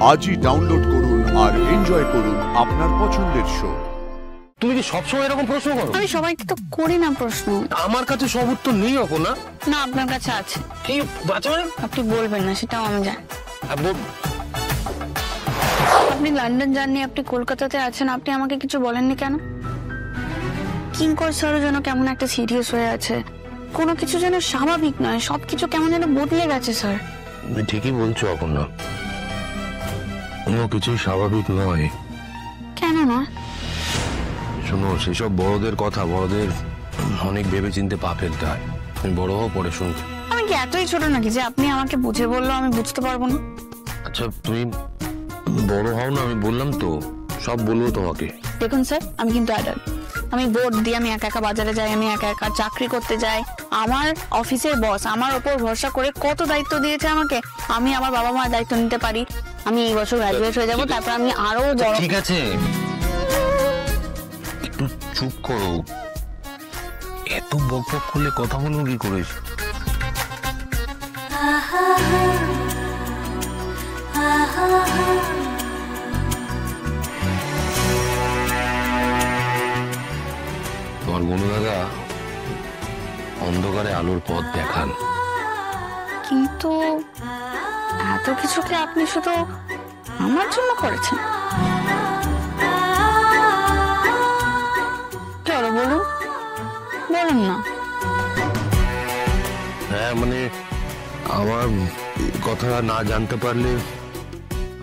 আজই ডাউনলোড করুন আর এনজয় করুন আপনার পছন্দের শো। তুমি কি সবসময় এরকম প্রশ্ন করো? আমি সবাইকে তো করি না প্রশ্ন। আমার কাছে সব উত্তর নেই অপর্ণা। না, আপনার কাছে আছে। কি বাঁচাবেন? আপনি বলবেন না, সেটাও আমি জানি। আপনি লন্ডন যাননি, আপনি কলকাতাতে আছেন, আপনি আমাকে কিছু বলেননি কেন? কিঙ্কর স্যারও যেন কেমন একটা সিরিয়াস হয়ে আছে, কোনো কিছু যেন স্বাভাবিক নয়, সবকিছু কেমন যেন বদলে গেছে স্যার। তুমি ঠিকই বলছো অপর্ণা, কোনো কিছুই স্বাভাবিক নয়। কেন নয়? শোনো, সেসব বড়দের কথা, বড়দের অনেক ভেবে চিনতে পা ফেলতে হয়। তুমি বড় হও, পরে শুনবে। আমি কি এতই ছোট নাকি যে আপনি আমাকে বুঝে বললো আমি বুঝতে পারবো না? আচ্ছা তুমি বড় হও না, আমি বললাম তো, সব বলবো তোমাকে। দেখুন স্যার, আমি কিন্তু অ্যাডাল্ট। আমি বোর্ড দিয়ে আমি একা একা বাজারে যাই, আমি একা একা চাকরি করতে যাই। আমার অফিসের বস আমার ওপর ভরসা করে কত দায়িত্ব দিয়েছে আমাকে, আমি আমার বাবা মার দায়িত্ব নিতে পারি। আমি এই বছর গ্রাজুয়েট হয়ে যাবো, তারপর আমি আরো বড়। ঠিক আছে, একটু চুপ করো। এত বকবক করলে কথা বলবো কি করে? তোমার বনু দাদা অন্ধকারে আলোর পথ দেখান। কিন্তু এত কিছুকে আপনি শুধু আমার জন্য করেছেন? চলো বলুন, বলুন না। হ্যাঁ মানে আমার কথা না জানতে পারলে,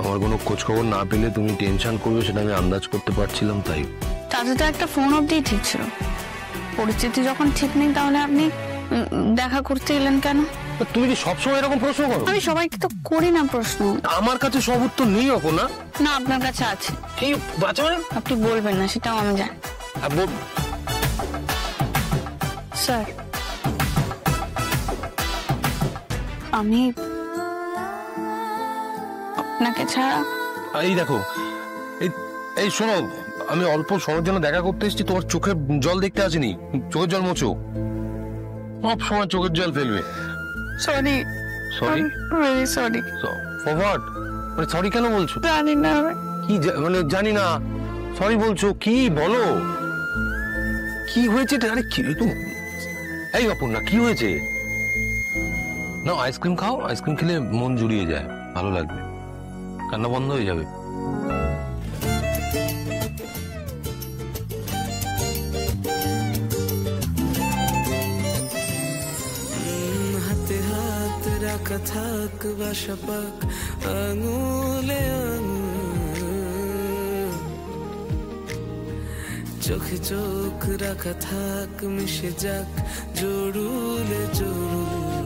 আমার কোনো খোঁজ খবর না পেলে তুমি টেনশন করবে, সেটা আমি আন্দাজ করতে পারছিলাম। তাই তাতে তো একটা ফোন অবধি ঠিক ছিল। পরিস্থিতি যখন ঠিক নেই, তাহলে আপনি দেখা করতে এলেন কেন? তুমি কি সবসময় এরকম প্রশ্ন করো? আমি সবাইকে তো করি না প্রশ্ন। আমার কাছে সব উত্তর নেই অপর্ণা। না, আপনার কাছে আছে। কি বাঁচাবেন? আপনি বলবেন না, সেটাও আমি জানি। স্যার, আমি আপনাকে ছাড়া। এই দেখো, এই শোনো, আমি অল্প সময়ের জন্য দেখা করতে এসেছি, তোমার চোখে জল দেখতে আসিনি। চোখের জল মোছো, সব সময় চোখের জল ফেলবে। Sorry. Sorry? Very sorry. For what? মানে সরি কেন বলছো? জানি না। কি মানে জানি না সরি বলছো? কি বলো, কি হয়েছে? আরে কি তুমি, এই অপর্ণা কি হয়েছে? না আইসক্রিম খাও, আইসক্রিম খেলে মন জুড়িয়ে যায়, ভালো লাগবে, কান্না বন্ধ হয়ে যাবে। হাতে হাত রাখা থাক বাসা পাক আঙুলে আঙুল, চোখে চোখ রাখা থাক মিশে যাক জরুলে জরুল।